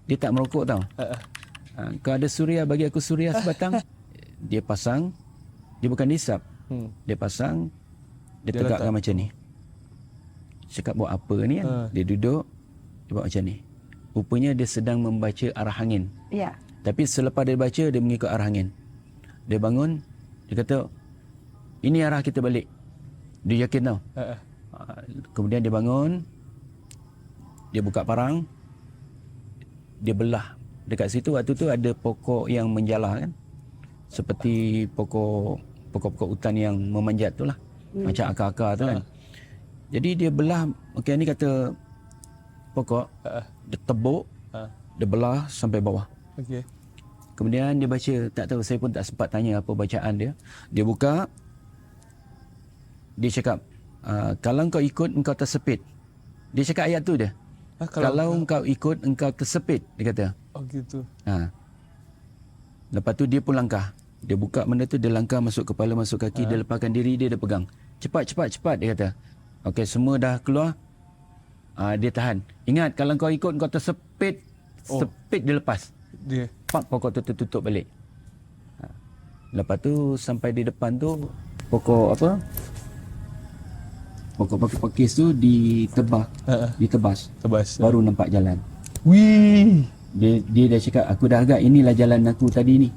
Dia tak merokok tau. Kalau ada suria, bagi aku suria sebatang. Dia pasang, dia bukan disap. Dia pasang, dia tegakkan macam ni. Cakap buat apa ni kan? Dia duduk, dia buat macam ni. Rupanya dia sedang membaca arah angin. Ya. Tapi selepas dia baca, dia mengikut arah angin. Dia bangun, dia kata, ini arah kita balik. Dia yakin tau. Kemudian dia bangun, dia buka parang, dia belah. Dekat situ waktu tu ada pokok yang menjalar kan. Seperti pokok-pokok hutan yang memanjat tu lah. Macam akar-akar tu kan. Jadi dia belah, okey ni kata pokok, dia tebuk, dia belah sampai bawah. Okey. Kemudian dia baca, tak tahu, saya pun tak sempat tanya apa bacaan dia. Dia buka, dia cakap, kalau kau ikut engkau tersepit. Dia cakap ayat tu dia. Kalau engkau ikut engkau tersepit, dia kata. Oh gitu. Lepas tu dia pun langkah. Dia buka benda tu, dia langkah masuk kepala, masuk kaki, dia lepaskan diri, dia pegang. Cepat, dia kata. Okey, semua dah keluar. Dia tahan. Ingat, kalau kau ikut engkau tersepit, sepit dia lepas. Dia. Pak, pokok tu tertutup balik. Lepas tu sampai di depan tu, pokok apa? Pokok pakis tu ditebas. Baru nampak jalan. Wih. Dia dah cakap, aku dah agak inilah jalan aku tadi ni.